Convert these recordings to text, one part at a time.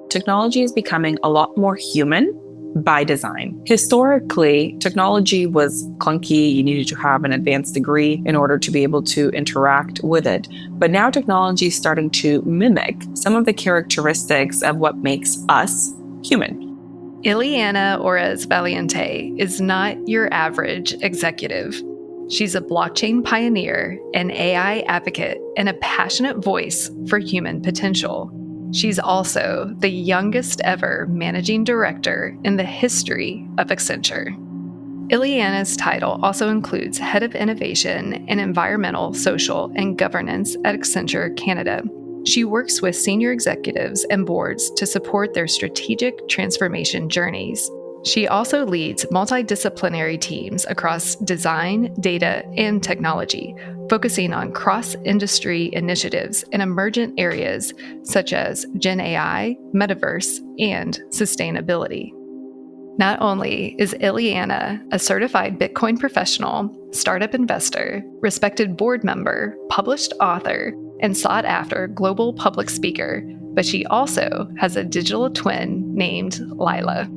technology is becoming a lot more human by design. Historically, technology was clunky. You needed to have an advanced degree in order to be able to interact with it. But now technology is starting to mimic some of the characteristics of what makes us human. Iliana Oris Valiente is not your average executive. She's a blockchain pioneer, an AI advocate, and a passionate voice for human potential. She's also the youngest ever managing director in the history of Accenture. Iliana's title also includes Head of Innovation in Environmental, Social, and Governance at Accenture Canada. She works with senior executives and boards to support their strategic transformation journeys. She also leads multi-disciplinary teams across design, data, and technology, focusing on cross-industry initiatives in emergent areas such as GenAI, metaverse, and sustainability. Not only is Iliana a certified Bitcoin professional, startup investor, respected board member, published author, and sought-after global public speaker, but she also has a digital twin named Laila.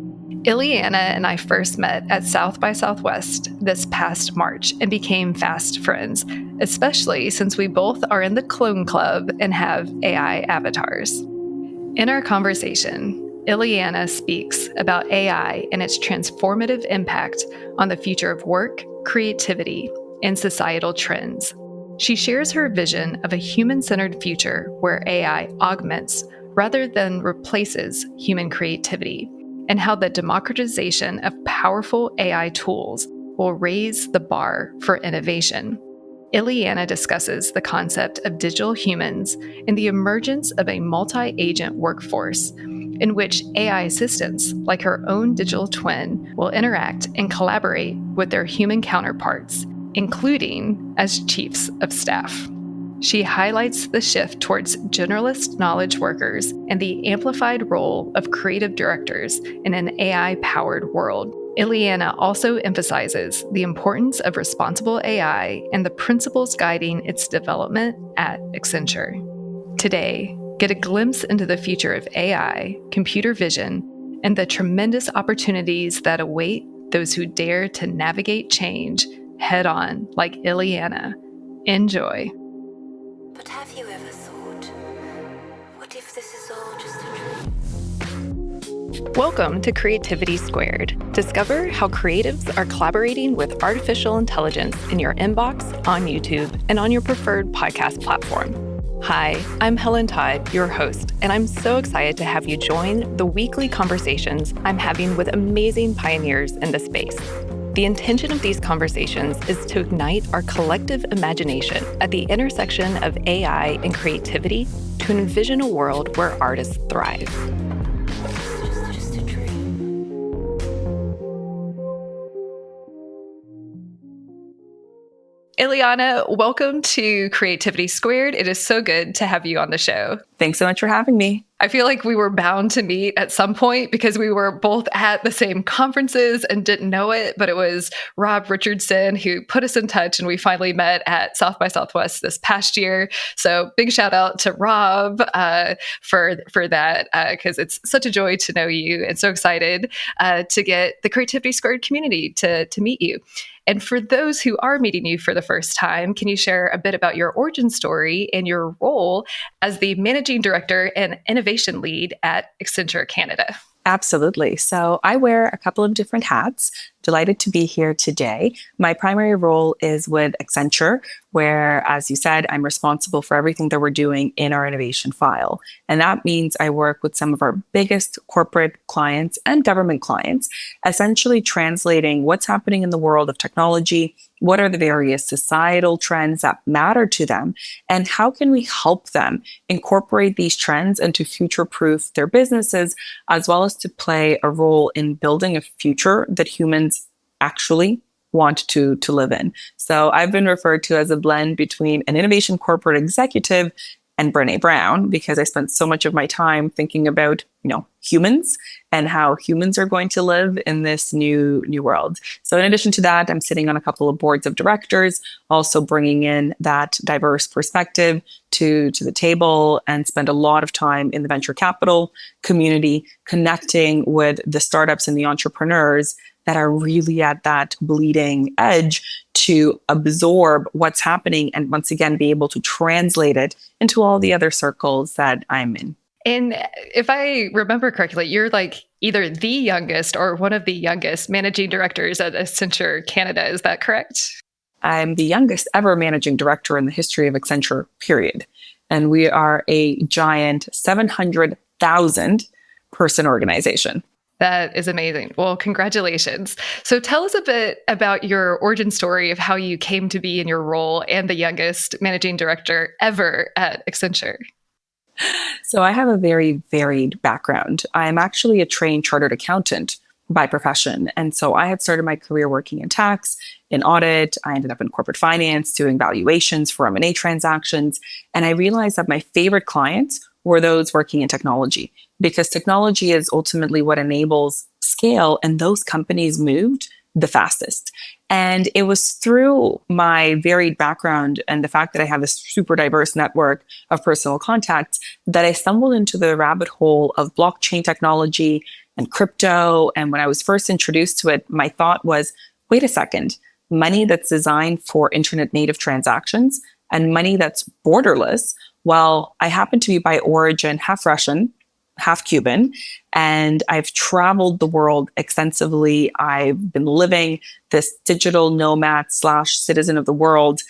Iliana and I first met at South by Southwest this past March and became fast friends, especially since we both are in the Clone Club and have AI avatars. In our conversation, Iliana speaks about AI and its transformative impact on the future of work, creativity, and societal trends. She shares her vision of a human-centered future where AI augments rather than replaces human creativity, and how the democratization of powerful AI tools will raise the bar for innovation. Iliana discusses the concept of digital humans and the emergence of a multi-agent workforce in which AI assistants, like her own digital twin, will interact and collaborate with their human counterparts, including as chiefs of staff. She highlights the shift towards generalist knowledge workers and the amplified role of creative directors in an AI-powered world. Iliana also emphasizes the importance of responsible AI and the principles guiding its development at Accenture. Today, get a glimpse into the future of AI, computer vision, and the tremendous opportunities that await those who dare to navigate change head-on like Iliana. Enjoy. But have you ever thought, what if this is all just a dream? Welcome to Creativity Squared. Discover how creatives are collaborating with artificial intelligence in your inbox, on YouTube, and on your preferred podcast platform. Hi, I'm Helen Todd, your host, and I'm so excited to have you join the weekly conversations I'm having with amazing pioneers in the space. The intention of these conversations is to ignite our collective imagination at the intersection of AI and creativity to envision a world where artists thrive. Just a dream. Iliana, welcome to Creativity Squared. It is so good to have you on the show. Thanks so much for having me. I feel like we were bound to meet at some point because we were both at the same conferences and didn't know it, but it was Rob Richardson who put us in touch, and we finally met at South by Southwest this past year. So big shout out to Rob for that, because it's such a joy to know you and so excited to get the Creativity Squared community to meet you. And for those who are meeting you for the first time, can you share a bit about your origin story and your role as the managing director and innovation lead at Accenture Canada? Absolutely. So I wear a couple of different hats. Delighted to be here today. My primary role is with Accenture, where, as you said, I'm responsible for everything that we're doing in our innovation file. And that means I work with some of our biggest corporate clients and government clients, essentially translating what's happening in the world of technology, what are the various societal trends that matter to them, and how can we help them incorporate these trends and to future-proof their businesses, as well as to play a role in building a future that humans actually want to live in. So I've been referred to as a blend between an innovation corporate executive and Brené Brown, because I spent so much of my time thinking about, humans and how humans are going to live in this new world. So in addition to that, I'm sitting on a couple of boards of directors, also bringing in that diverse perspective to the table, and spend a lot of time in the venture capital community, connecting with the startups and the entrepreneurs that are really at that bleeding edge to absorb what's happening and once again be able to translate it into all the other circles that I'm in. And if I remember correctly, you're like either the youngest or one of the youngest managing directors at Accenture Canada. Is that correct? I'm the youngest ever managing director in the history of Accenture, period. And we are a giant 700,000 person organization. That is amazing. Well, congratulations. So tell us a bit about your origin story of how you came to be in your role and the youngest managing director ever at Accenture. So I have a very varied background. I'm actually a trained chartered accountant by profession. And so I had started my career working in tax, in audit. I ended up in corporate finance, doing valuations for M&A transactions. And I realized that my favorite clients were those working in technology, because technology is ultimately what enables scale, and those companies moved the fastest. And it was through my varied background and the fact that I have this super diverse network of personal contacts that I stumbled into the rabbit hole of blockchain technology and crypto. And when I was first introduced to it, my thought was, wait a second, money that's designed for internet native transactions and money that's borderless. Well, I happen to be by origin half Russian, half Cuban, and I've traveled the world extensively. I've been living this digital nomad / citizen of the world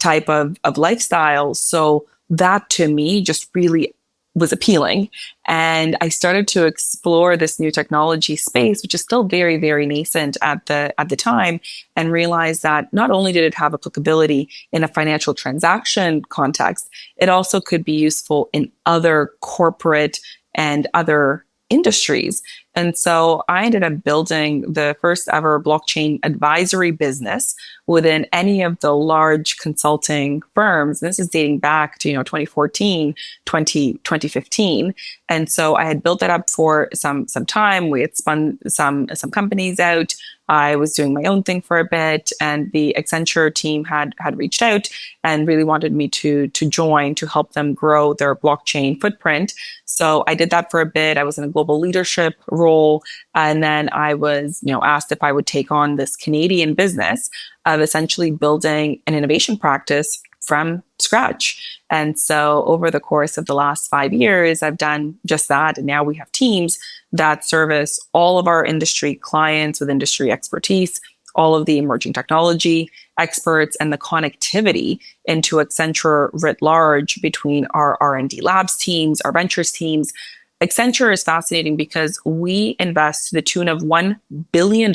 type of lifestyle. So that to me just really was appealing. And I started to explore this new technology space, which is still very, very nascent at the time, and realized that not only did it have applicability in a financial transaction context, it also could be useful in other corporate and other industries. And so I ended up building the first ever blockchain advisory business within any of the large consulting firms. And this is dating back to, 2014, 2015. And so I had built that up for some time. We had spun some companies out. I was doing my own thing for a bit, and the Accenture team had reached out and really wanted me to join to help them grow their blockchain footprint. So I did that for a bit. I was in a global leadership role, and then I was, asked if I would take on this Canadian business of essentially building an innovation practice from scratch. And so over the course of the last 5 years, I've done just that. And now we have teams that service all of our industry clients with industry expertise, all of the emerging technology experts, and the connectivity into Accenture writ large between our R&D labs teams, our ventures teams. Accenture is fascinating because we invest to the tune of $1 billion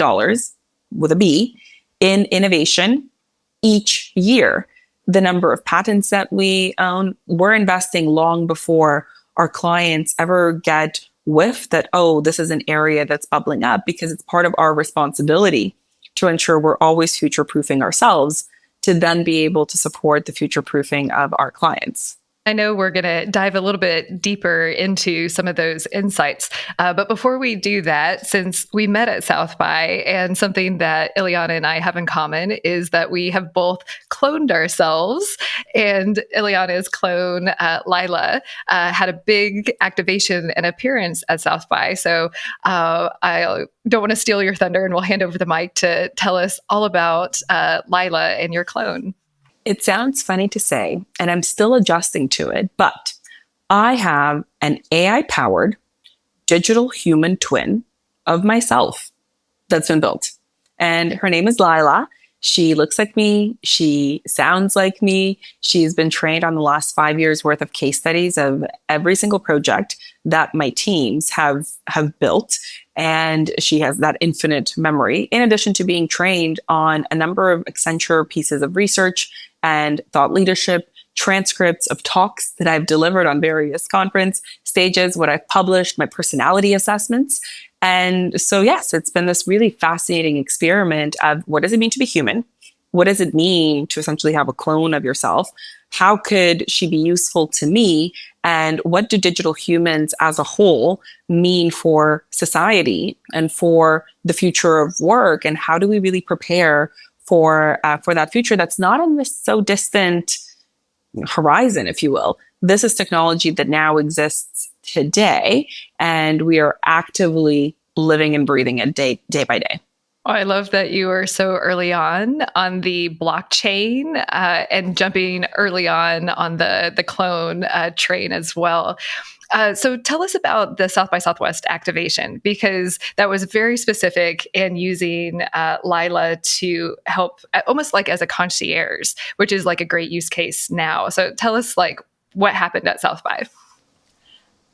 with a B in innovation each year. The number of patents that we own, we're investing long before our clients ever get whiff that, oh, this is an area that's bubbling up, because it's part of our responsibility to ensure we're always future-proofing ourselves to then be able to support the future-proofing of our clients. I know we're going to dive a little bit deeper into some of those insights. But before we do that, since we met at South by, and something that Iliana and I have in common is that we have both cloned ourselves, and Iliana's clone, Laila, had a big activation and appearance at South by. So I don't want to steal your thunder, and we'll hand over the mic to tell us all about Laila and your clone. It sounds funny to say, and I'm still adjusting to it, but I have an AI-powered digital human twin of myself that's been built. And her name is Laila. She looks like me. She sounds like me. She's been trained on the last 5 years worth of case studies of every single project that my teams have built. And she has that infinite memory, in addition to being trained on a number of Accenture pieces of research and thought leadership, transcripts of talks that I've delivered on various conference stages, what I've published, my personality assessments. And so, yes, it's been this really fascinating experiment of what does it mean to be human? What does it mean to essentially have a clone of yourself? How could she be useful to me? And what do digital humans as a whole mean for society and for the future of work? And how do we really prepare for that future that's not on this so distant horizon, if you will? This is technology that now exists today, and we are actively living and breathing it day by day. Oh, I love that you were so early on the blockchain and jumping early on the clone train as well. So tell us about the South by Southwest activation, because that was very specific and using Laila to help almost like as a concierge, which is like a great use case now. So tell us like what happened at South by.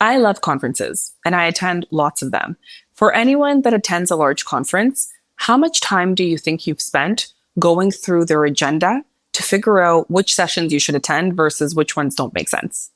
I love conferences and I attend lots of them. For anyone that attends a large conference, how much time do you think you've spent going through their agenda to figure out which sessions you should attend versus which ones don't make sense?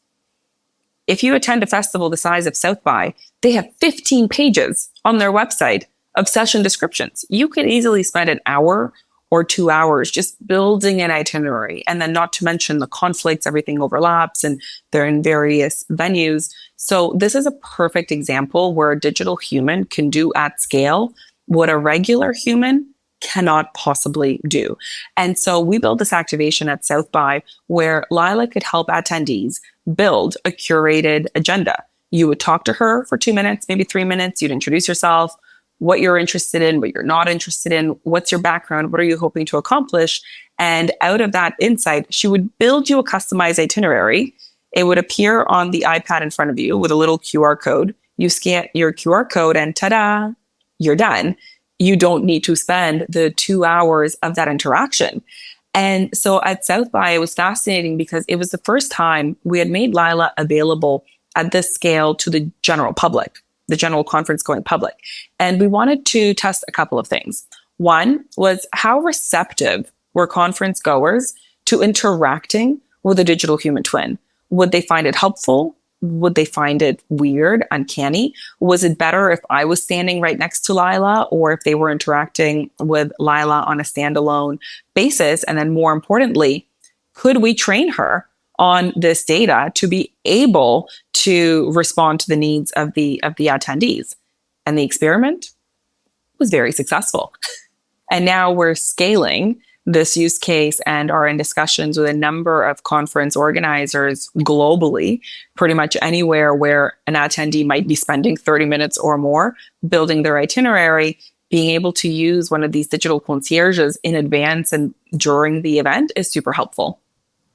If you attend a festival the size of South by, they have 15 pages on their website of session descriptions. You could easily spend an hour or 2 hours just building an itinerary, and then not to mention the conflicts, everything overlaps and they're in various venues. So this is a perfect example where a digital human can do at scale what a regular human cannot possibly do. And so we built this activation at South by where Laila could help attendees build a curated agenda. You would talk to her for 2 minutes, maybe 3 minutes. You'd introduce yourself, what you're interested in, what you're not interested in, what's your background, what are you hoping to accomplish? And out of that insight, she would build you a customized itinerary. It would appear on the iPad in front of you with a little QR code. You scan your QR code and ta-da, you're done. You don't need to spend the 2 hours of that interaction. And so at South by, it was fascinating because it was the first time we had made Laila available at this scale to the general public, the general conference going public. And we wanted to test a couple of things. One was how receptive were conference goers to interacting with a digital human twin? Would they find it helpful? Would they find it weird, uncanny? Was it better if I was standing right next to Laila, or if they were interacting with Laila on a standalone basis? And then more importantly, could we train her on this data to be able to respond to the needs of the attendees? And the experiment was very successful. And now we're scaling this use case and are in discussions with a number of conference organizers globally, pretty much anywhere where an attendee might be spending 30 minutes or more building their itinerary. Being able to use one of these digital concierges in advance and during the event is super helpful.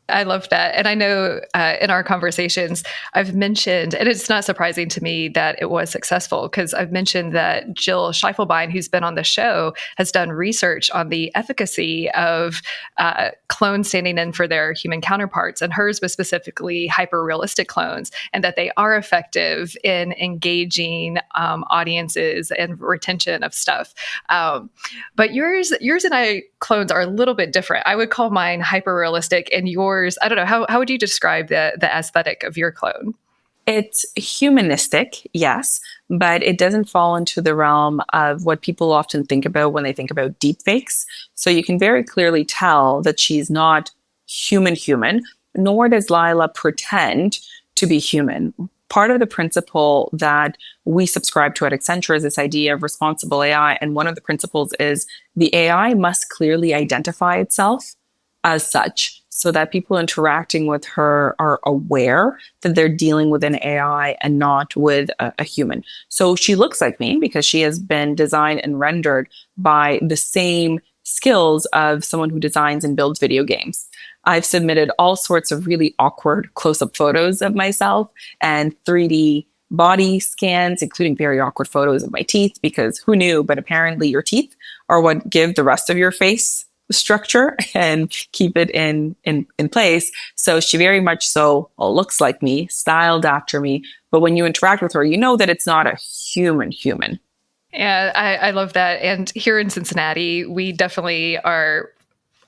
I love that. And I know in our conversations, I've mentioned, and it's not surprising to me that it was successful, because I've mentioned that Jill Schiefelbein, who's been on the show, has done research on the efficacy of clones standing in for their human counterparts. And hers was specifically hyper-realistic clones, and that they are effective in engaging audiences and retention of stuff. But yours and I clones are a little bit different. I would call mine hyper-realistic, and yours, I don't know, how would you describe the aesthetic of your clone? It's humanistic, yes, but it doesn't fall into the realm of what people often think about when they think about deepfakes. So you can very clearly tell that she's not human, nor does Laila pretend to be human. Part of the principle that we subscribe to at Accenture is this idea of responsible AI. And one of the principles is the AI must clearly identify itself as such, so that people interacting with her are aware that they're dealing with an AI and not with a human. So she looks like me because she has been designed and rendered by the same skills of someone who designs and builds video games. I've submitted all sorts of really awkward close-up photos of myself and 3D body scans, including very awkward photos of my teeth, because who knew, but apparently your teeth are what give the rest of your face structure and keep it in place. So she very much so looks like me, styled after me. But when you interact with her, you know that it's not a human. Yeah, I love that. And here in Cincinnati, we definitely are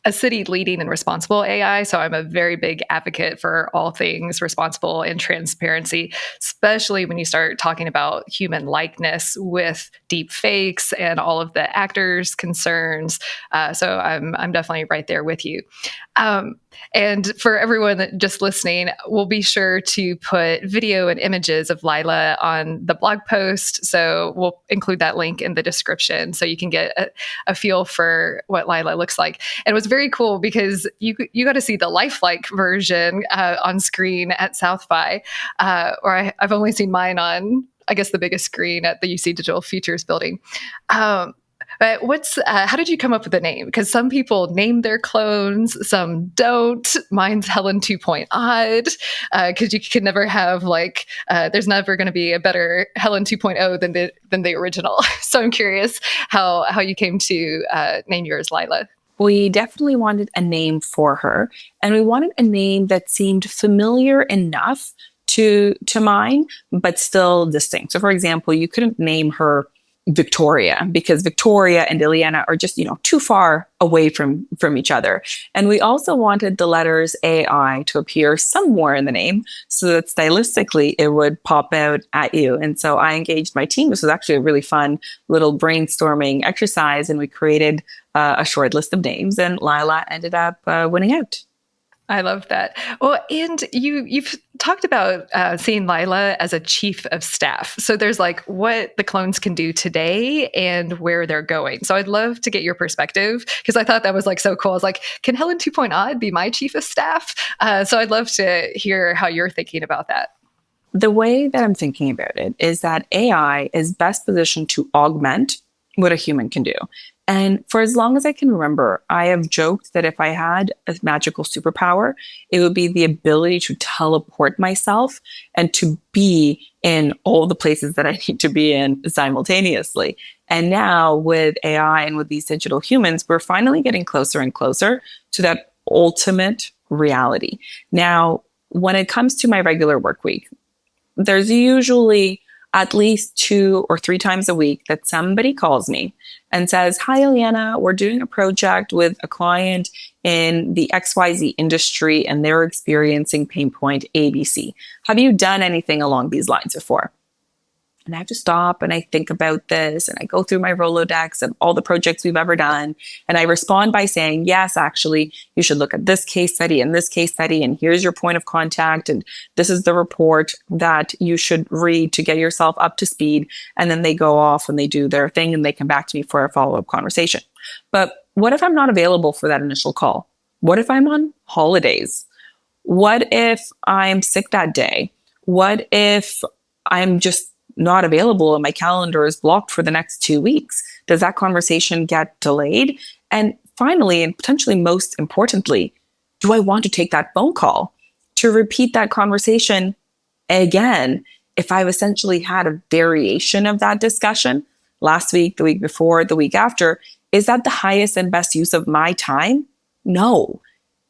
a city leading in responsible AI. So I'm a very big advocate for all things responsible and transparency, especially when you start talking about human likeness with deep fakes and all of the actors' concerns. So I'm definitely right there with you. And for everyone that just listening, we'll be sure to put video and images of Laila on the blog post. So we'll include that link in the description so you can get a feel for what Laila looks like. And it was very cool because you got to see the lifelike version on screen at South by, or I've only seen mine on, I guess, the biggest screen at the UC Digital Futures building. But how did you come up with the name? Because some people name their clones, some don't. Mine's Helen 2. Odd, because you can never have there's never going to be a better Helen 2.0 than the original. So I'm curious how you came to name yours Laila. We definitely wanted a name for her, and we wanted a name that seemed familiar enough to mine, but still distinct. So, for example, you couldn't name her Victoria because Victoria and Iliana are just, too far away from each other. And we also wanted the letters AI to appear somewhere in the name so that stylistically it would pop out at you. And so I engaged my team. This was actually a really fun little brainstorming exercise, and we created a short list of names, and Laila ended up winning out. I love that. Well, and you've talked about seeing Laila as a chief of staff. So there's what the clones can do today and where they're going. So I'd love to get your perspective because I thought that was so cool. I was like, can Helen 2.0 be my chief of staff? So I'd love to hear how you're thinking about that. The way that I'm thinking about it is that AI is best positioned to augment what a human can do. And for as long as I can remember, I have joked that if I had a magical superpower, it would be the ability to teleport myself and to be in all the places that I need to be in simultaneously. And now with AI and with these digital humans, we're finally getting closer and closer to that ultimate reality. Now, when it comes to my regular work week, there's usually at least 2 or 3 times a week that somebody calls me and says, "Hi, Iliana, we're doing a project with a client in the XYZ industry and they're experiencing pain point ABC. Have you done anything along these lines before?" And I have to stop and I think about this and I go through my Rolodex and all the projects we've ever done. And I respond by saying, "Yes, actually, you should look at this case study and this case study. And here's your point of contact. And this is the report that you should read to get yourself up to speed." And then they go off and they do their thing and they come back to me for a follow-up conversation. But what if I'm not available for that initial call? What if I'm on holidays? What if I'm sick that day? What if I'm just not available and my calendar is blocked for the next 2 weeks? Does that conversation get delayed? And finally, and potentially most importantly, do I want to take that phone call to repeat that conversation again if I've essentially had a variation of that discussion last week, the week before, the week after? Is that the highest and best use of my time? No.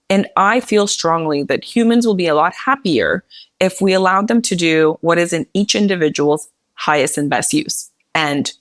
And I feel strongly that humans will be a lot happier if we allowed them to do what is in each individual's highest and best use and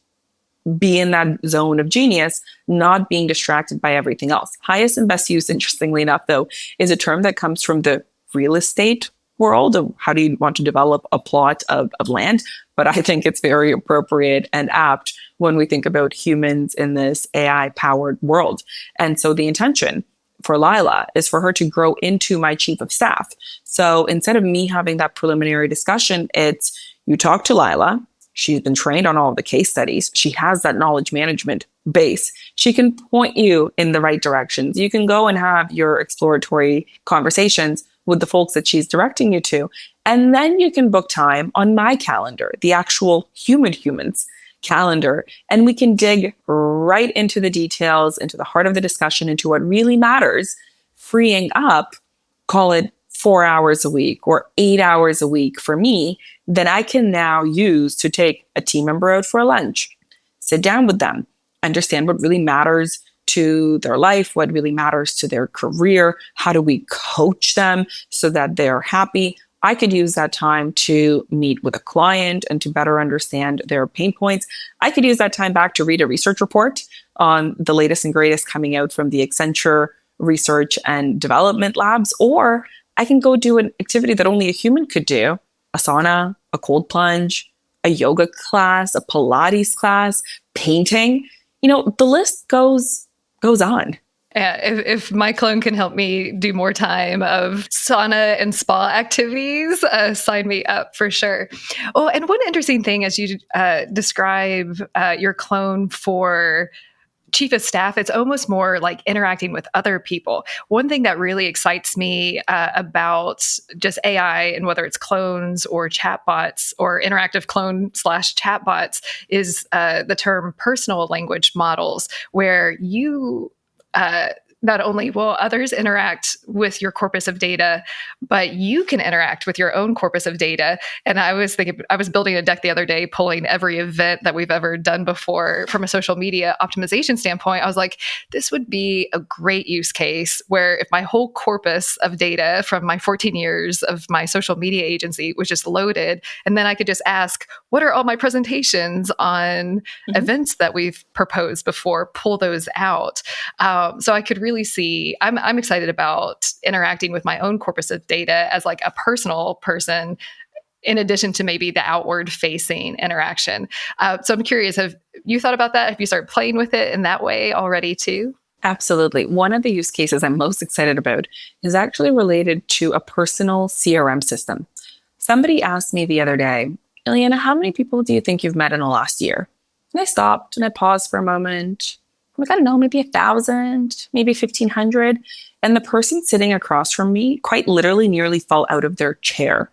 be in that zone of genius, not being distracted by everything else. Highest and best use, interestingly enough, though, is a term that comes from the real estate world of how do you want to develop a plot of land. But I think it's very appropriate and apt when we think about humans in this AI-powered world. And so the intention for Laila is for her to grow into my chief of staff. So instead of me having that preliminary discussion, it's you talk to Laila. She's been trained on all of the case studies. She has that knowledge management base. She can point you in the right directions. You can go and have your exploratory conversations with the folks that she's directing you to. And then you can book time on my calendar, the actual humans calendar. And we can dig right into the details, into the heart of the discussion, into what really matters, freeing up, call it 4 hours a week or 8 hours a week for me, that I can now use to take a team member out for a lunch, sit down with them, understand what really matters to their life, what really matters to their career, how do we coach them so that they're happy. I could use that time to meet with a client and to better understand their pain points. I could use that time back to read a research report on the latest and greatest coming out from the Accenture research and development labs, or I can go do an activity that only a human could do, a sauna, a cold plunge, a yoga class, a Pilates class, painting. The list goes on. Yeah, if my clone can help me do more time of sauna and spa activities, sign me up for sure. Oh, and one interesting thing as you describe your clone for chief of staff, it's almost more like interacting with other people. One thing that really excites me about just AI, and whether it's clones or chatbots or interactive clone / chatbots, is the term personal language models, where you not only will others interact with your corpus of data, but you can interact with your own corpus of data. And I was building a deck the other day, pulling every event that we've ever done before from a social media optimization standpoint. I was like, this would be a great use case where if my whole corpus of data from my 14 years of my social media agency was just loaded, and then I could just ask, what are all my presentations on events that we've proposed before, pull those out. So I could really see, I'm excited about interacting with my own corpus of data as like a personal person, in addition to maybe the outward facing interaction. So I'm curious, have you thought about that? Have you started playing with it in that way already too? Absolutely. One of the use cases I'm most excited about is actually related to a personal CRM system. Somebody asked me the other day, Iliana, how many people do you think you've met in the last year? And I stopped and I paused for a moment. I'm like, I don't know, maybe 1,000, maybe 1,500. And the person sitting across from me quite literally nearly fell out of their chair.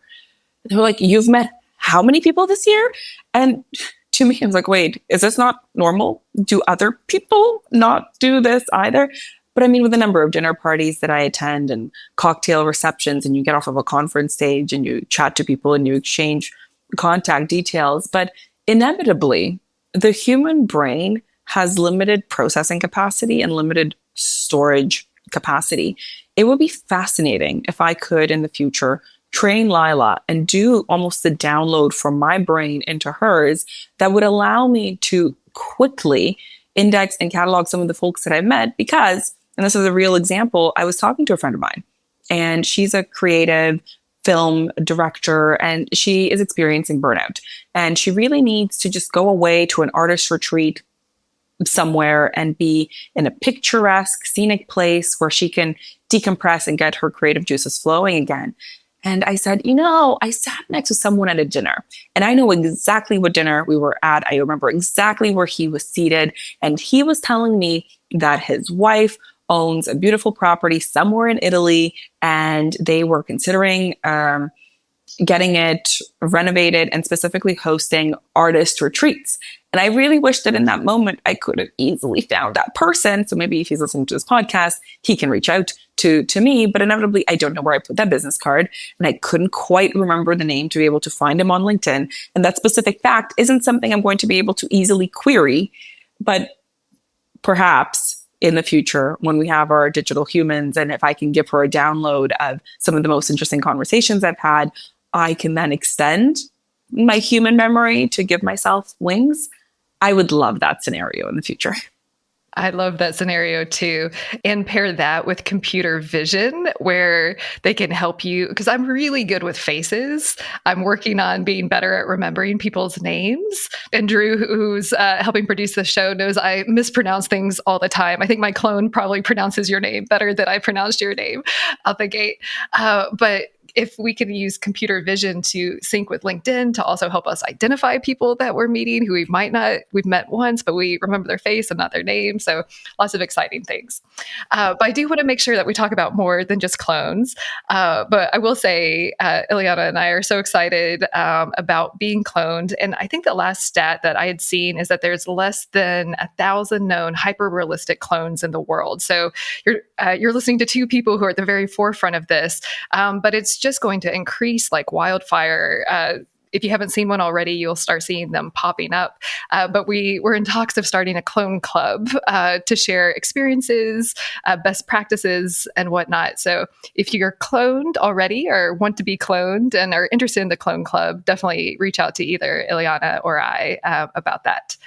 They were like, you've met how many people this year? And to me, I was like, wait, is this not normal? Do other people not do this either? But I mean, with the number of dinner parties that I attend and cocktail receptions, and you get off of a conference stage and you chat to people and you exchange contact details. But inevitably, the human brain has limited processing capacity and limited storage capacity. It would be fascinating if I could in the future train Laila and do almost the download from my brain into hers that would allow me to quickly index and catalog some of the folks that I've met because, and this is a real example, I was talking to a friend of mine and she's a creative film director and she is experiencing burnout and she really needs to just go away to an artist retreat somewhere and be in a picturesque, scenic place where she can decompress and get her creative juices flowing again. And I said, I sat next to someone at a dinner and I know exactly what dinner we were at. I remember exactly where he was seated. And he was telling me that his wife owns a beautiful property somewhere in Italy and they were considering getting it renovated and specifically hosting artist retreats. And I really wish that in that moment, I could have easily found that person. So maybe if he's listening to this podcast, he can reach out to me. But inevitably, I don't know where I put that business card. And I couldn't quite remember the name to be able to find him on LinkedIn. And that specific fact isn't something I'm going to be able to easily query. But perhaps in the future, when we have our digital humans, and if I can give her a download of some of the most interesting conversations I've had, I can then extend my human memory to give myself wings. I would love that scenario in the future. I love that scenario too. And pair that with computer vision where they can help you. Because I'm really good with faces. I'm working on being better at remembering people's names. And Drew, who's helping produce the show, knows I mispronounce things all the time. I think my clone probably pronounces your name better than I pronounced your name out the gate. But if we can use computer vision to sync with LinkedIn to also help us identify people that we're meeting who we've met once, but we remember their face and not their name. So lots of exciting things. But I do want to make sure that we talk about more than just clones. But I will say, Iliana and I are so excited about being cloned. And I think the last stat that I had seen is that there's less than 1,000 known hyper-realistic clones in the world. So you're listening to two people who are at the very forefront of this, but it's just going to increase like wildfire. If you haven't seen one already, you'll start seeing them popping up. But we're in talks of starting a clone club to share experiences, best practices, and whatnot. So if you're cloned already or want to be cloned and are interested in the clone club, definitely reach out to either Iliana or I about that.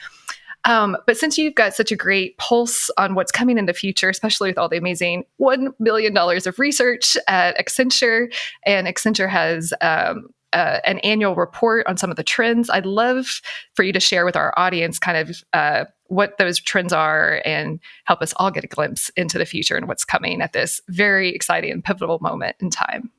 But since you've got such a great pulse on what's coming in the future, especially with all the amazing $1 million of research at Accenture, and Accenture has an annual report on some of the trends, I'd love for you to share with our audience kind of what those trends are and help us all get a glimpse into the future and what's coming at this very exciting and pivotal moment in time.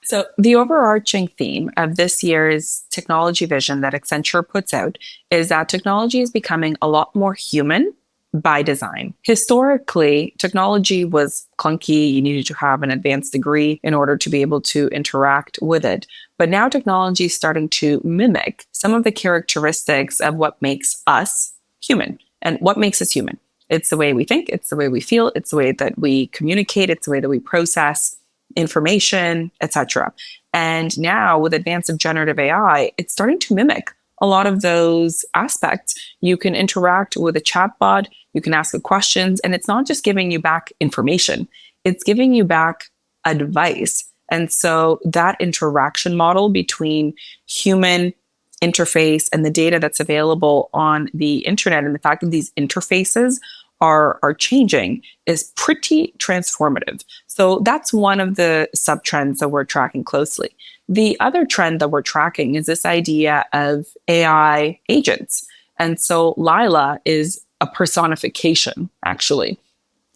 So the overarching theme of this year's technology vision that Accenture puts out is that technology is becoming a lot more human by design. Historically, technology was clunky. You needed to have an advanced degree in order to be able to interact with it. But now technology is starting to mimic some of the characteristics of what makes us human. And what makes us human? It's the way we think, it's the way we feel, it's the way that we communicate, it's the way that we process information, etc. And now with advance of generative AI, it's starting to mimic a lot of those aspects. You can interact with a chatbot, you can ask it questions, and it's not just giving you back information, it's giving you back advice. And so that interaction model between human interface and the data that's available on the internet, and the fact that these interfaces are changing, is pretty transformative. So that's one of the sub-trends that we're tracking closely. The other trend that we're tracking is this idea of AI agents. And so Laila is a personification, actually,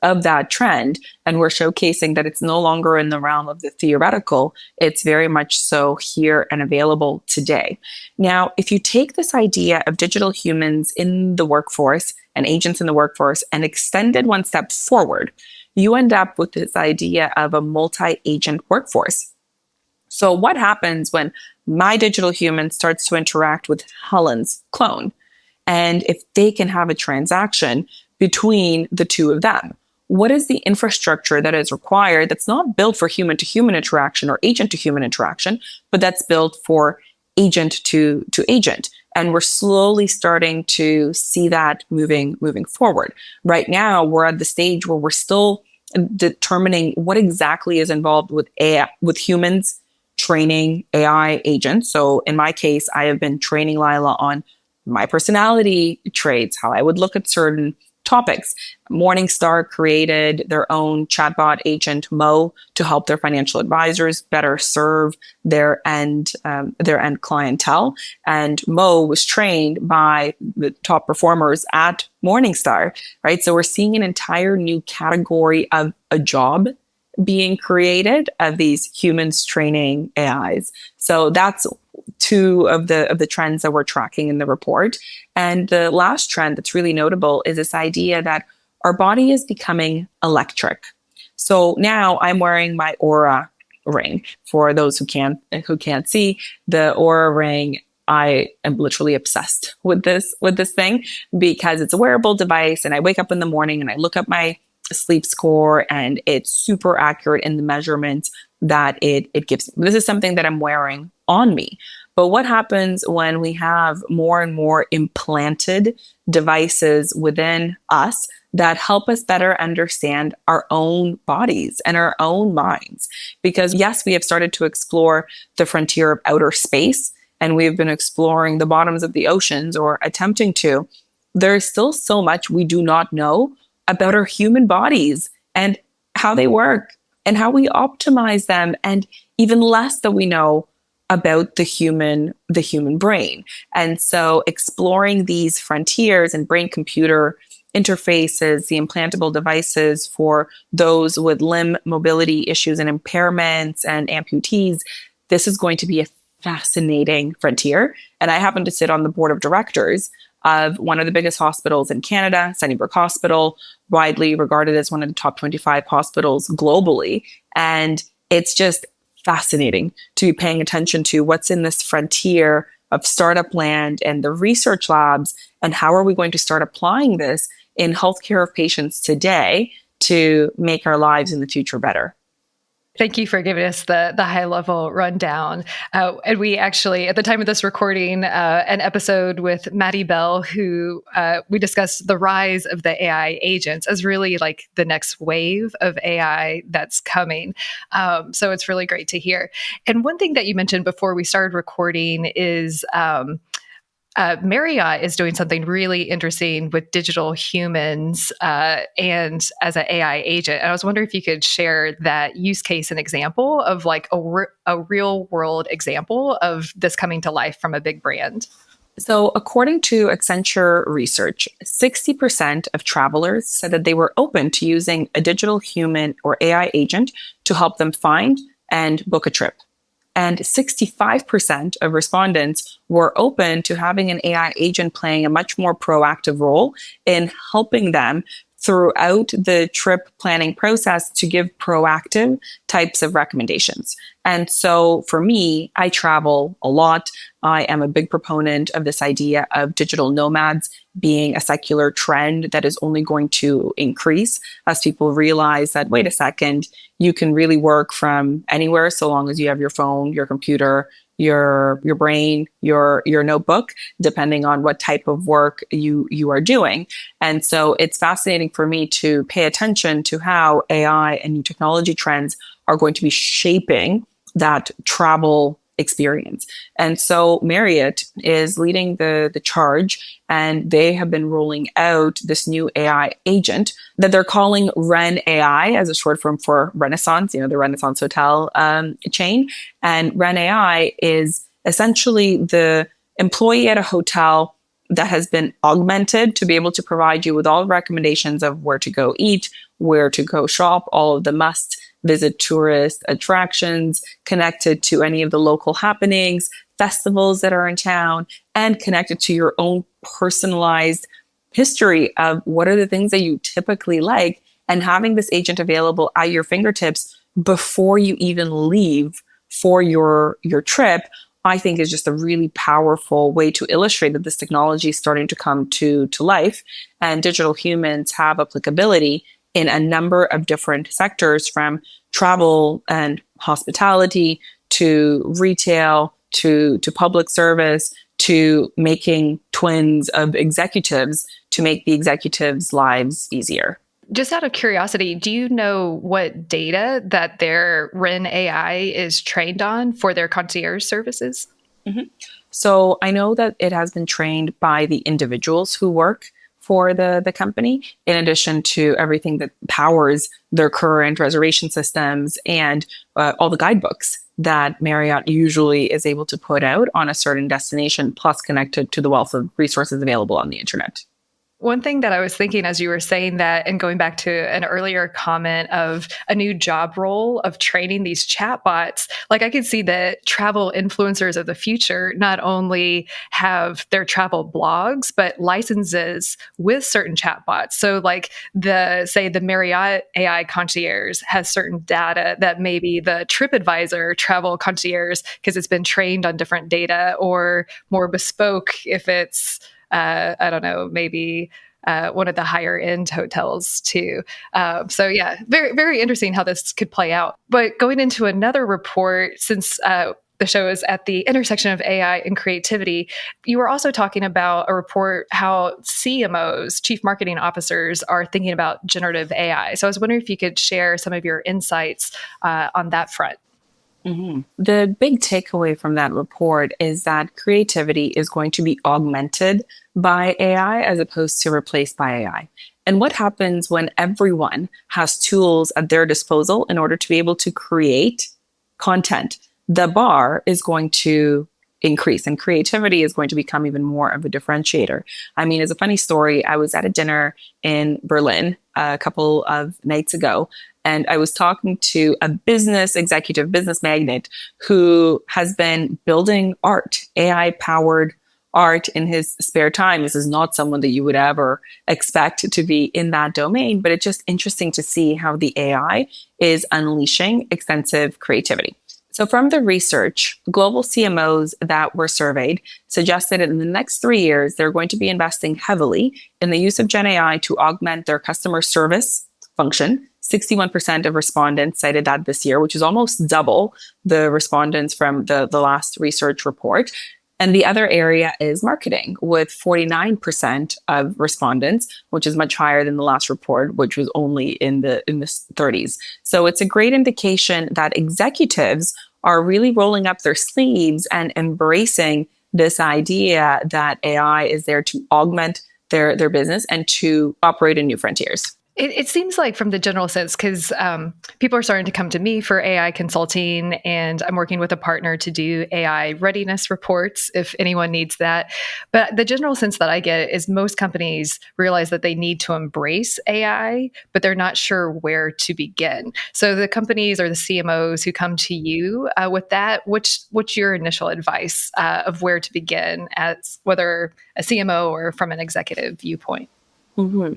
of that trend. And we're showcasing that it's no longer in the realm of the theoretical. It's very much so here and available today. Now, if you take this idea of digital humans in the workforce and agents in the workforce and extend it one step forward, you end up with this idea of a multi-agent workforce. So what happens when my digital human starts to interact with Helen's clone? And if they can have a transaction between the two of them, what is the infrastructure that is required that's not built for human to human interaction or agent to human interaction, but that's built for agent to agent? And we're slowly starting to see that moving forward. Right now, we're at the stage where we're still determining what exactly is involved with AI, with humans training AI agents. So in my case, I have been training Laila on my personality traits, how I would look at certain topics. Morningstar created their own chatbot agent, Mo, to help their financial advisors better serve their end clientele. And Mo was trained by the top performers at Morningstar, right? So we're seeing an entire new category of a job being created of these humans training AIs. So that's two of the trends that we're tracking in the report. And the last trend that's really notable is this idea that our body is becoming electric. So now I'm wearing my Aura ring. For those who can't see, the Aura ring, I am literally obsessed with this thing because it's a wearable device, and I wake up in the morning and I look up my sleep score and it's super accurate in the measurements that it gives me. This is something that I'm wearing on me. But what happens when we have more and more implanted devices within us that help us better understand our own bodies and our own minds? Because yes, we have started to explore the frontier of outer space, and we've been exploring the bottoms of the oceans, or attempting to. There's still so much we do not know about our human bodies and how they work and how we optimize them, and even less that we know about the human brain. And so exploring these frontiers and brain computer interfaces, the implantable devices for those with limb mobility issues and impairments and amputees, this is going to be a fascinating frontier. And I happen to sit on the board of directors of one of the biggest hospitals in Canada, Sunnybrook Hospital, widely regarded as one of the top 25 hospitals globally. And it's just fascinating to be paying attention to what's in this frontier of startup land and the research labs, and how are we going to start applying this in healthcare of patients today to make our lives in the future better. Thank you for giving us the high level rundown. And we actually, at the time of this recording, an episode with Maddie Bell, who we discussed the rise of the AI agents as really like the next wave of AI that's coming. So it's really great to hear. And one thing that you mentioned before we started recording is Marriott is doing something really interesting with digital humans and as an AI agent. And I was wondering if you could share that use case and example of like a real world example of this coming to life from a big brand. So, according to Accenture research, 60% of travelers said that they were open to using a digital human or AI agent to help them find and book a trip. And 65% of respondents were open to having an AI agent playing a much more proactive role in helping them throughout the trip planning process to give proactive types of recommendations. And so for me, I travel a lot. I am a big proponent of this idea of digital nomads being a secular trend that is only going to increase as people realize that, wait a second, you can really work from anywhere so long as you have your phone, your computer, your brain, your notebook, depending on what type of work you are doing. And so it's fascinating for me to pay attention to how AI and new technology trends are going to be shaping that travel experience. And so Marriott is leading the charge, and they have been rolling out this new AI agent that they're calling Ren AI as a short form for Renaissance, the Renaissance Hotel chain. And Ren AI is essentially the employee at a hotel that has been augmented to be able to provide you with all recommendations of where to go eat, where to go shop, all of the must visit tourist attractions connected to any of the local happenings, festivals that are in town, and connected to your own personalized history of what are the things that you typically like, and having this agent available at your fingertips before you even leave for your trip, I think is just a really powerful way to illustrate that this technology is starting to come to life, and digital humans have applicability in a number of different sectors, from travel and hospitality to retail to public service to making twins of executives to make the executives' lives easier. Just out of curiosity, do you know what data that their Ren AI is trained on for their concierge services? Mm-hmm. So I know that it has been trained by the individuals who work for the company, in addition to everything that powers their current reservation systems and all the guidebooks that Marriott usually is able to put out on a certain destination, plus connected to the wealth of resources available on the internet. One thing that I was thinking as you were saying that, and going back to an earlier comment of a new job role of training these chatbots, like I could see that travel influencers of the future not only have their travel blogs, but licenses with certain chatbots. So like the Marriott AI concierge has certain data that maybe the TripAdvisor travel concierge, because it's been trained on different data, or more bespoke if it's I don't know, maybe one of the higher end hotels too. So yeah, very, very interesting how this could play out. But going into another report, since the show is at the intersection of AI and creativity, you were also talking about a report how CMOs, chief marketing officers, are thinking about generative AI. So I was wondering if you could share some of your insights on that front. Mm-hmm. The big takeaway from that report is that creativity is going to be augmented by AI as opposed to replaced by AI. And what happens when everyone has tools at their disposal in order to be able to create content? The bar is going to increase, and creativity is going to become even more of a differentiator. I mean, as a funny story, I was at a dinner in Berlin a couple of nights ago, and I was talking to a business executive, business magnate, who has been building art, AI-powered art in his spare time. This is not someone that you would ever expect to be in that domain, but it's just interesting to see how the AI is unleashing extensive creativity. So from the research, global CMOs that were surveyed suggested that in the next 3 years, they're going to be investing heavily in the use of GenAI to augment their customer service function. 61% of respondents cited that this year, which is almost double the respondents from the last research report. And the other area is marketing, with 49% of respondents, which is much higher than the last report, which was only in the 30s. So it's a great indication that executives are really rolling up their sleeves and embracing this idea that AI is there to augment their business and to operate in new frontiers. It seems like from the general sense, because people are starting to come to me for AI consulting, and I'm working with a partner to do AI readiness reports if anyone needs that. But the general sense that I get is most companies realize that they need to embrace AI, but they're not sure where to begin. So the companies or the CMOs who come to you with that, what's your initial advice of where to begin, as whether a CMO or from an executive viewpoint? Mm-hmm.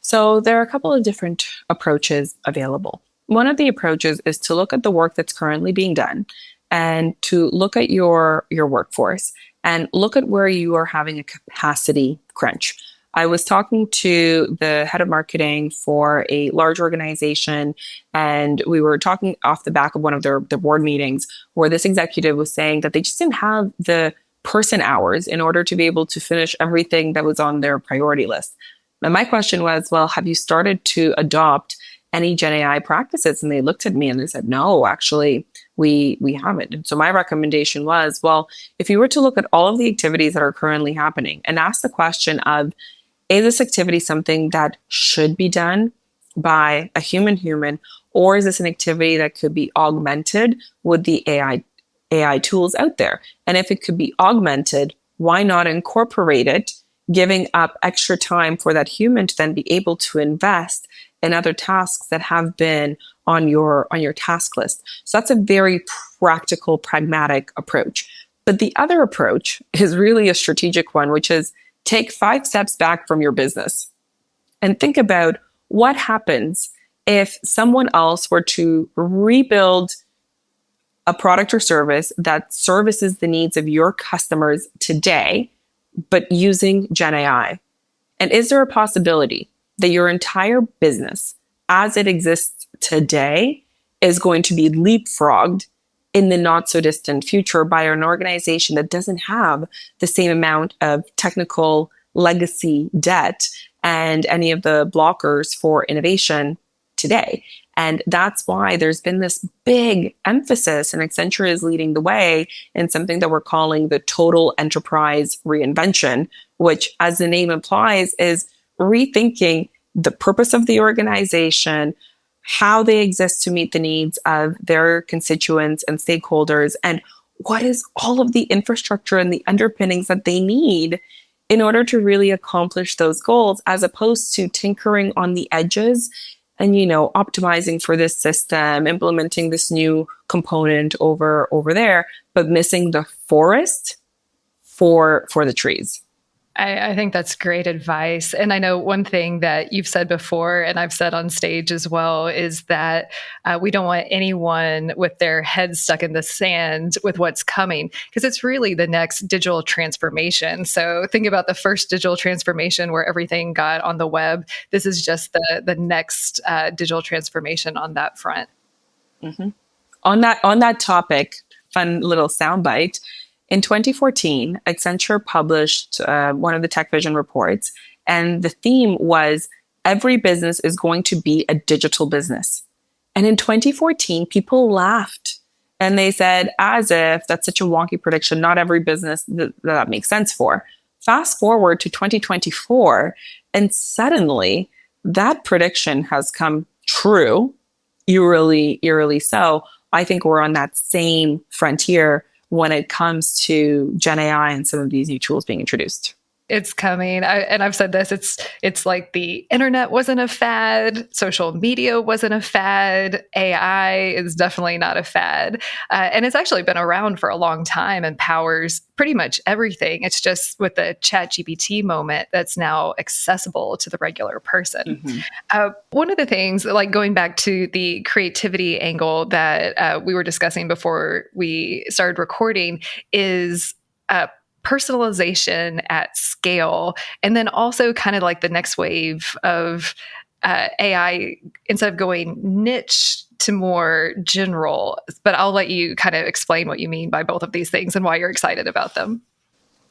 So there are a couple of different approaches available. One of the approaches is to look at the work that's currently being done and to look at your workforce and look at where you are having a capacity crunch. I was talking to the head of marketing for a large organization, and we were talking off the back of one of their board meetings where this executive was saying that they just didn't have the person hours in order to be able to finish everything that was on their priority list. And my question was, well, have you started to adopt any GenAI practices? And they looked at me and they said, no, actually, we haven't. And so my recommendation was, well, if you were to look at all of the activities that are currently happening and ask the question of, is this activity something that should be done by a human, or is this an activity that could be augmented with the AI tools out there? And if it could be augmented, why not incorporate it, giving up extra time for that human to then be able to invest in other tasks that have been on your task list. So that's a very practical, pragmatic approach. But the other approach is really a strategic one, which is take 5 steps back from your business and think about what happens if someone else were to rebuild a product or service that services the needs of your customers today, but using GenAI. And is there a possibility that your entire business, as it exists today, is going to be leapfrogged in the not so distant future by an organization that doesn't have the same amount of technical legacy debt and any of the blockers for innovation today? And that's why there's been this big emphasis, and Accenture is leading the way in something that we're calling the total enterprise reinvention, which, as the name implies, is rethinking the purpose of the organization, how they exist to meet the needs of their constituents and stakeholders, and what is all of the infrastructure and the underpinnings that they need in order to really accomplish those goals, as opposed to tinkering on the edges and, optimizing for this system, implementing this new component over there, but missing the forest for the trees. I think that's great advice. And I know one thing that you've said before, and I've said on stage as well, is that we don't want anyone with their heads stuck in the sand with what's coming, because it's really the next digital transformation. So think about the first digital transformation where everything got on the web. This is just the next digital transformation on that front. Mm-hmm. On that topic, fun little soundbite. In 2014, Accenture published one of the Tech Vision reports, and the theme was every business is going to be a digital business. And in 2014, people laughed and they said, as if that's such a wonky prediction, not every business that makes sense for. Fast forward to 2024, and suddenly that prediction has come true, eerily so. I think we're on that same frontier when it comes to GenAI and some of these new tools being introduced. It's coming. And I've said this, it's like the internet wasn't a fad, social media wasn't a fad, AI is definitely not a fad. And it's actually been around for a long time and powers pretty much everything. It's just with the ChatGPT moment that's now accessible to the regular person. Mm-hmm. One of the things, like going back to the creativity angle that we were discussing before we started recording, is personalization at scale. And then also kind of like the next wave of AI, instead of going niche to more general. But I'll let you kind of explain what you mean by both of these things and why you're excited about them.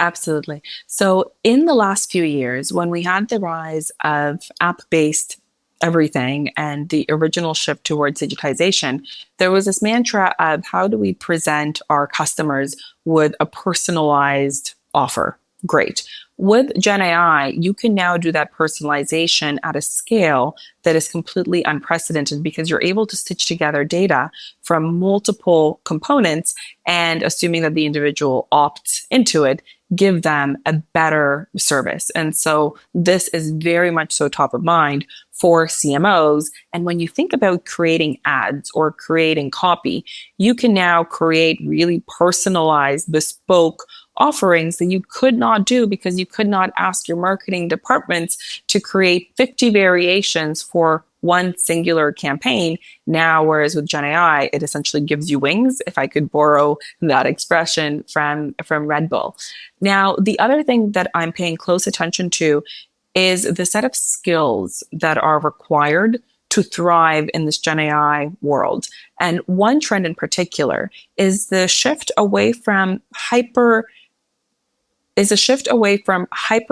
Absolutely. So in the last few years, when we had the rise of app-based everything and the original shift towards digitization, there was this mantra of how do we present our customers with a personalized offer? Great. With Gen AI, you can now do that personalization at a scale that is completely unprecedented because you're able to stitch together data from multiple components and, assuming that the individual opts into it, give them a better service. And so this is very much so top of mind for CMOs. And when you think about creating ads or creating copy, you can now create really personalized, bespoke offerings that you could not do because you could not ask your marketing departments to create 50 variations for one singular campaign. Now, whereas with Gen AI, it essentially gives you wings, if I could borrow that expression from Red Bull. Now, the other thing that I'm paying close attention to is the set of skills that are required to thrive in this Gen AI world. And one trend in particular is the shift away from hyper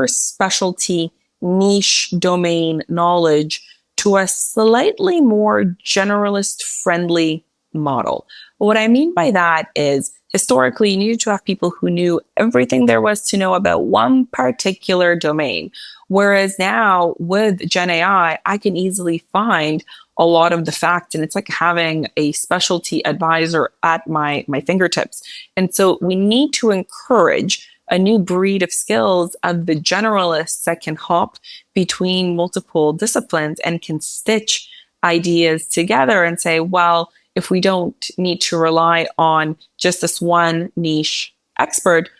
specialty niche domain knowledge to a slightly more generalist friendly model. What I mean by that is historically you needed to have people who knew everything there was to know about one particular domain. Whereas now with Gen AI, I can easily find a lot of the facts, and it's like having a specialty advisor at my fingertips. And so we need to encourage a new breed of skills of the generalists that can hop between multiple disciplines and can stitch ideas together and say, well, if we don't need to rely on just this one niche expert,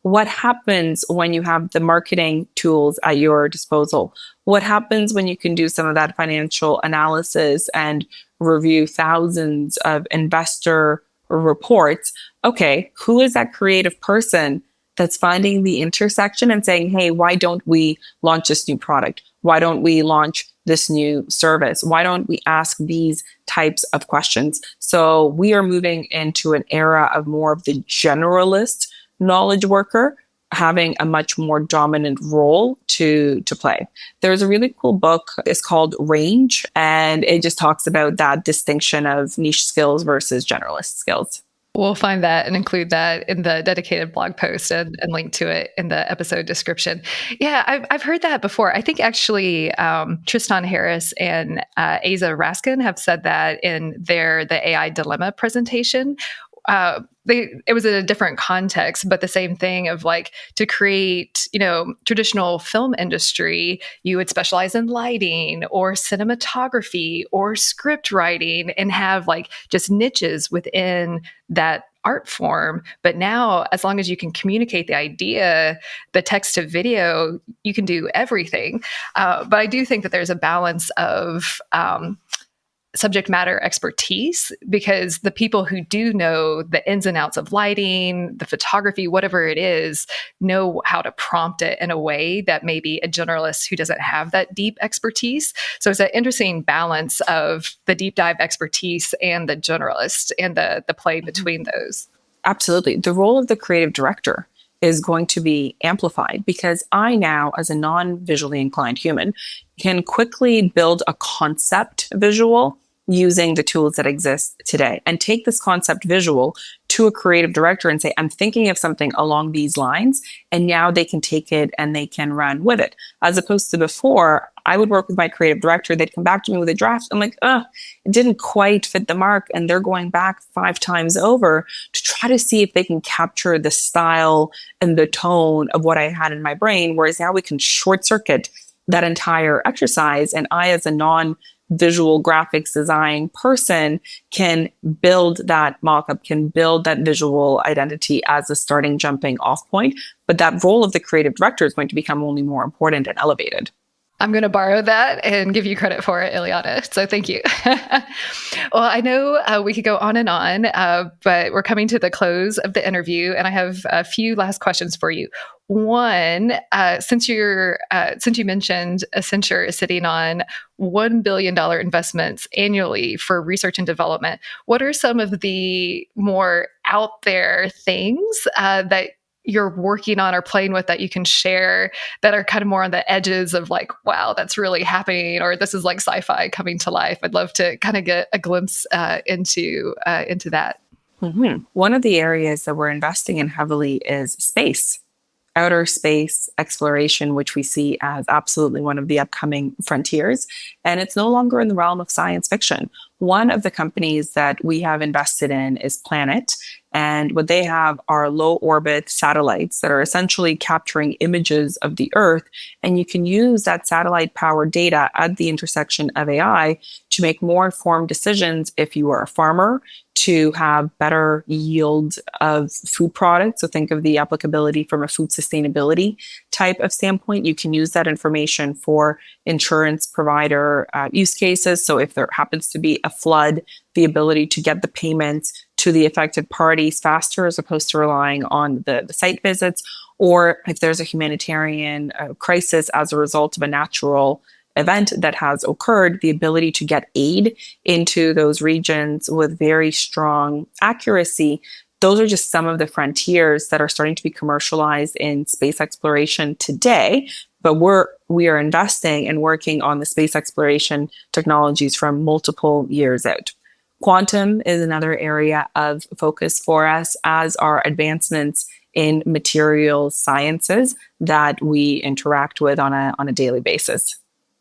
what happens when you have the marketing tools at your disposal? What happens when you can do some of that financial analysis and review thousands of investor reports? Okay, who is that creative person that's finding the intersection and saying, hey, why don't we launch this new product? Why don't we launch this new service? Why don't we ask these types of questions? So we are moving into an era of more of the generalist knowledge worker having a much more dominant role to play. There's a really cool book. It's called Range, and it just talks about that distinction of niche skills versus generalist skills. We'll find that and include that in the dedicated blog post and link to it in the episode description. Yeah, I've heard that before. I think actually Tristan Harris and Asa Raskin have said that in the AI Dilemma presentation. It was in a different context, but the same thing of like to create, traditional film industry, you would specialize in lighting or cinematography or script writing and have like just niches within that art form. But now, as long as you can communicate the idea, the text to video, you can do everything. But I do think that there's a balance of subject matter expertise, because the people who do know the ins and outs of lighting, the photography, whatever it is, know how to prompt it in a way that maybe a generalist who doesn't have that deep expertise. So it's an interesting balance of the deep dive expertise and the generalist and the play between those. Absolutely. The role of the creative director is going to be amplified because I now, as a non-visually inclined human, can quickly build a concept visual using the tools that exist today and take this concept visual to a creative director and say, I'm thinking of something along these lines. And now they can take it and they can run with it. As opposed to before, I would work with my creative director. They'd come back to me with a draft. I'm like, it didn't quite fit the mark. And they're going back 5 times over to try to see if they can capture the style and the tone of what I had in my brain. Whereas now we can short circuit that entire exercise. And I, as a non-visual graphics design person, can build that mock-up, can build that visual identity as a starting jumping off point. But that role of the creative director is going to become only more important and elevated. I'm going to borrow that and give you credit for it, Iliana. So thank you. Well, I know we could go on and on, but we're coming to the close of the interview, and I have a few last questions for you. One, since you mentioned Accenture is sitting on $1 billion investments annually for research and development, what are some of the more out there things that you're working on or playing with that you can share that are kind of more on the edges of like, wow, that's really happening, or this is like sci-fi coming to life? I'd love to kind of get a glimpse into that. One of the areas that we're investing in heavily is space. Outer space exploration, which we see as absolutely one of the upcoming frontiers. And it's no longer in the realm of science fiction. One of the companies that we have invested in is Planet. And what they have are low orbit satellites that are essentially capturing images of the Earth. And you can use that satellite powered data at the intersection of AI to make more informed decisions if you are a farmer, to have better yield of food products. So think of the applicability from a food sustainability type of standpoint. You can use that information for insurance provider use cases. So if there happens to be a flood, the ability to get the payments to the affected parties faster as opposed to relying on the site visits, or if there's a humanitarian crisis as a result of a natural event that has occurred, the ability to get aid into those regions with very strong accuracy. Those are just some of the frontiers that are starting to be commercialized in space exploration today. But we are investing and working on the space exploration technologies from multiple years out. Quantum is another area of focus for us, as are advancements in material sciences that we interact with on a daily basis.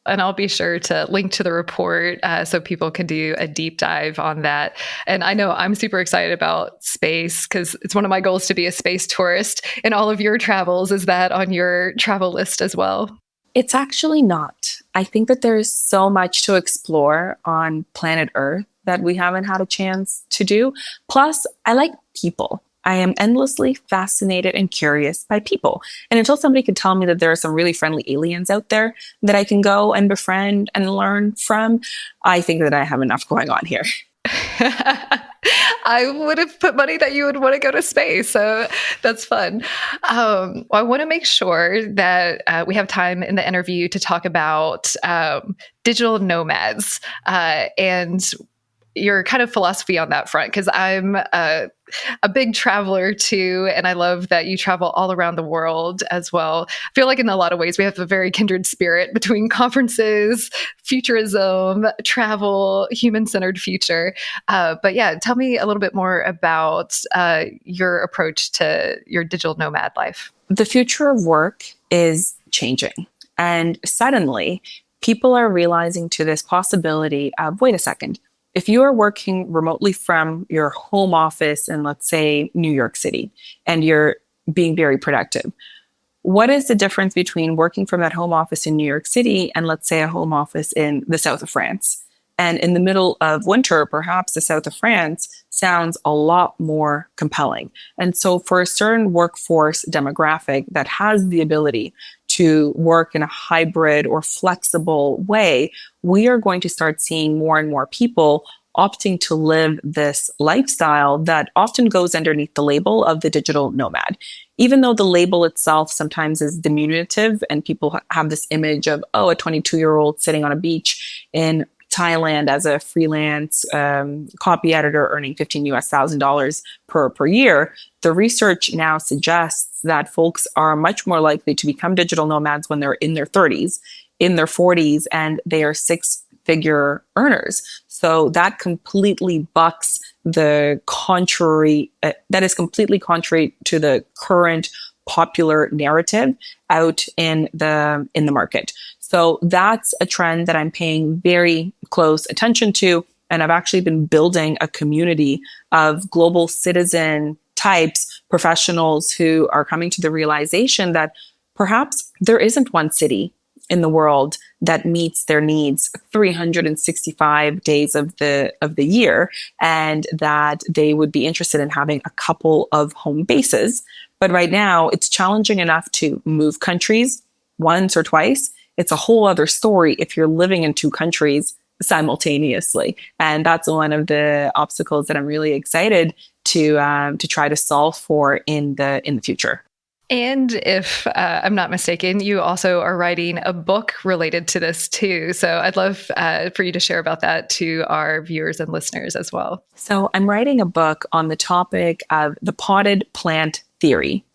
And I'll be sure to link to the report so people can do a deep dive on that. And I know I'm super excited about space because it's one of my goals to be a space tourist. And all of your travels, is that on your travel list as well? It's actually not. I think that there's so much to explore on planet Earth that we haven't had a chance to do. Plus, I like people. I am endlessly fascinated and curious by people. And until somebody could tell me that there are some really friendly aliens out there that I can go and befriend and learn from, I think that I have enough going on here. I would have put money that you would want to go to space. So that's fun. I want to make sure that we have time in the interview to talk about digital nomads and your kind of philosophy on that front, because I'm a big traveler too, and I love that you travel all around the world as well. I feel like in a lot of ways we have a very kindred spirit between conferences, futurism, travel, human-centered future. But yeah, tell me a little bit more about your approach to your digital nomad life. The future of work is changing, and suddenly people are realizing to this possibility of, wait a second, if you are working remotely from your home office in, let's say, New York City, and you're being very productive, what is the difference between working from that home office in New York City and, let's say, a home office in the south of France? And in the middle of winter, perhaps the south of France sounds a lot more compelling. And so for a certain workforce demographic that has the ability to work in a hybrid or flexible way, we are going to start seeing more and more people opting to live this lifestyle that often goes underneath the label of the digital nomad. Even though the label itself sometimes is diminutive and people have this image of, oh, a 22-year-old sitting on a beach in Thailand as a freelance copy editor earning $15,000 per year, the research now suggests that folks are much more likely to become digital nomads when they're in their 30s, in their 40s, and they are six-figure earners. So that completely bucks the contrary, that is completely contrary to the current popular narrative out in the market. So that's a trend that I'm paying very close attention to. And I've actually been building a community of global citizen types, professionals who are coming to the realization that perhaps there isn't one city in the world that meets their needs 365 days of the year, and that they would be interested in having a couple of home bases. But right now, it's challenging enough to move countries once or twice. It's a whole other story if you're living in two countries simultaneously. And that's one of the obstacles that I'm really excited to try to solve for in the future. And if I'm not mistaken, you also are writing a book related to this too. So I'd love for you to share about that to our viewers and listeners as well. So I'm writing a book on the topic of the potted plant theory.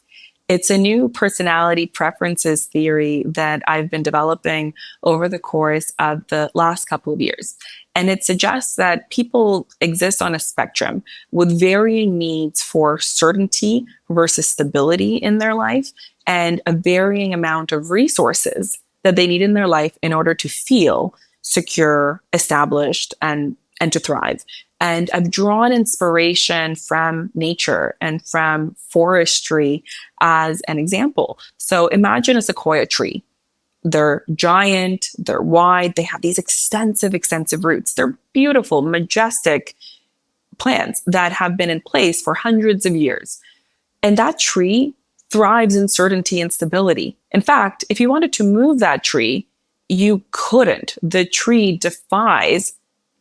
It's a new personality preferences theory that I've been developing over the course of the last couple of years. And it suggests that people exist on a spectrum with varying needs for certainty versus stability in their life, and a varying amount of resources that they need in their life in order to feel secure, established, and to thrive. And I've drawn inspiration from nature and from forestry as an example. So imagine a sequoia tree. They're giant, they're wide, they have these extensive roots. They're beautiful, majestic plants that have been in place for hundreds of years. And that tree thrives in certainty and stability. In fact, if you wanted to move that tree, you couldn't. The tree defies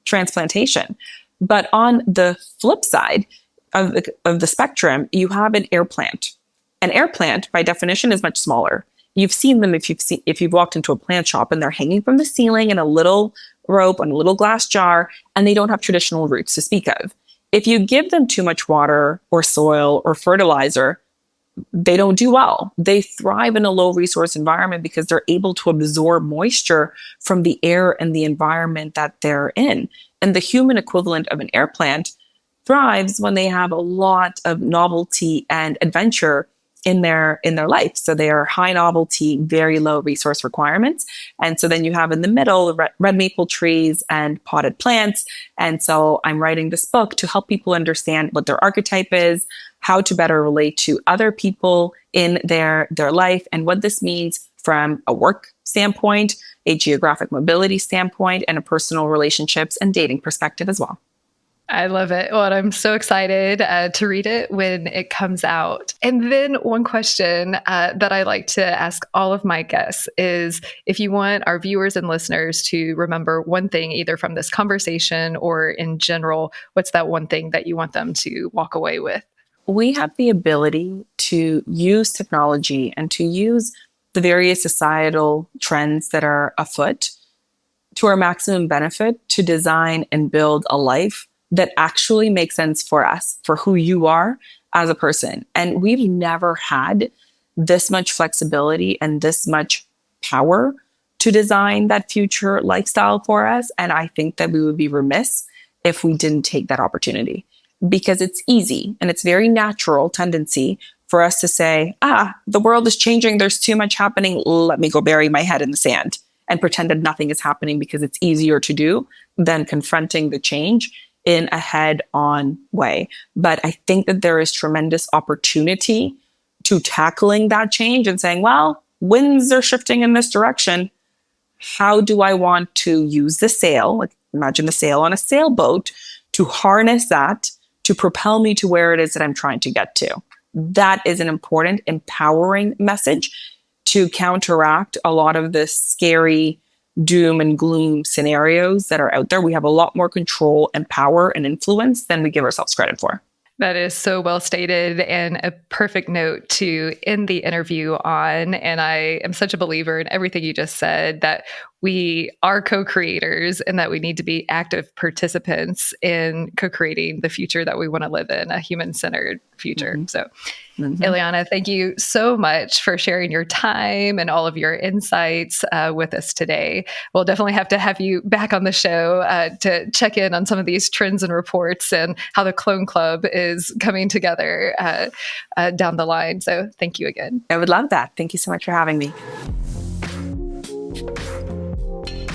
transplantation. But on the flip side of the spectrum, you have an air plant. An air plant, by definition, is much smaller. You've seen them if you've walked into a plant shop, and they're hanging from the ceiling in a little rope on a little glass jar, and they don't have traditional roots to speak of. If you give them too much water or soil or fertilizer, they don't do well. They thrive in a low resource environment because they're able to absorb moisture from the air and the environment that they're in. And the human equivalent of an air plant thrives when they have a lot of novelty and adventure in their life. So they are high novelty, very low resource requirements. And so then you have in the middle red maple trees and potted plants. And so I'm writing this book to help people understand what their archetype is, how to better relate to other people in their life, and what this means from a work standpoint, a geographic mobility standpoint, and a personal relationships and dating perspective as well. I love it. Well, I'm so excited to read it when it comes out. And then one question that I like to ask all of my guests is, if you want our viewers and listeners to remember one thing, either from this conversation or in general, what's that one thing that you want them to walk away with? We have the ability to use technology and to use the various societal trends that are afoot to our maximum benefit to design and build a life that actually makes sense for us, for who you are as a person. And we've never had this much flexibility and this much power to design that future lifestyle for us. And I think that we would be remiss if we didn't take that opportunity, because it's easy and it's very natural tendency for us to say, the world is changing. There's too much happening. Let me go bury my head in the sand and pretend that nothing is happening, because it's easier to do than confronting the change in a head-on way. But I think that there is tremendous opportunity to tackling that change and saying, well, winds are shifting in this direction. How do I want to use the sail? Like, imagine the sail on a sailboat, to harness that to propel me to where it is that I'm trying to get to. That is an important, empowering message to counteract a lot of the scary doom and gloom scenarios that are out there. We have a lot more control and power and influence than we give ourselves credit for. That is so well stated, and a perfect note to end the interview on. And I am such a believer in everything you just said, that we are co-creators and that we need to be active participants in co-creating the future that we want to live in, a human-centered future. Mm-hmm. So, Iliana, thank you so much for sharing your time and all of your insights with us today. We'll definitely have to have you back on the show to check in on some of these trends and reports and how the Clone Club is coming together down the line. So thank you again. I would love that. Thank you so much for having me.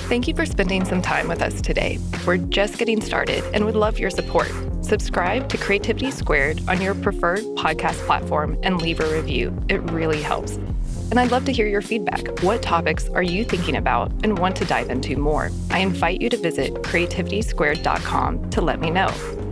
Thank you for spending some time with us today. We're just getting started and would love your support. Subscribe to Creativity Squared on your preferred podcast platform and leave a review. It really helps. And I'd love to hear your feedback. What topics are you thinking about and want to dive into more? I invite you to visit creativitysquared.com to let me know.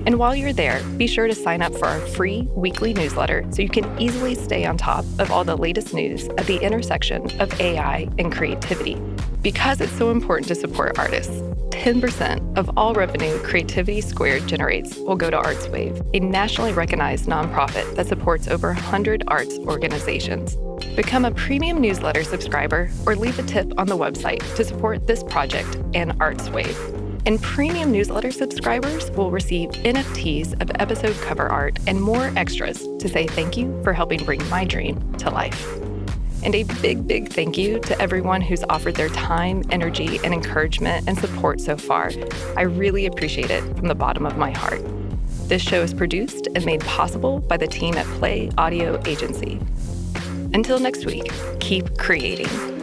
And while you're there, be sure to sign up for our free weekly newsletter so you can easily stay on top of all the latest news at the intersection of AI and creativity. Because it's so important to support artists, 10% of all revenue Creativity Squared generates will go to ArtsWave, a nationally recognized nonprofit that supports over 100 arts organizations. Become a premium newsletter subscriber or leave a tip on the website to support this project and ArtsWave. And premium newsletter subscribers will receive NFTs of episode cover art and more extras to say thank you for helping bring my dream to life. And a big, big thank you to everyone who's offered their time, energy, and encouragement and support so far. I really appreciate it from the bottom of my heart. This show is produced and made possible by the team at Play Audio Agency. Until next week, keep creating.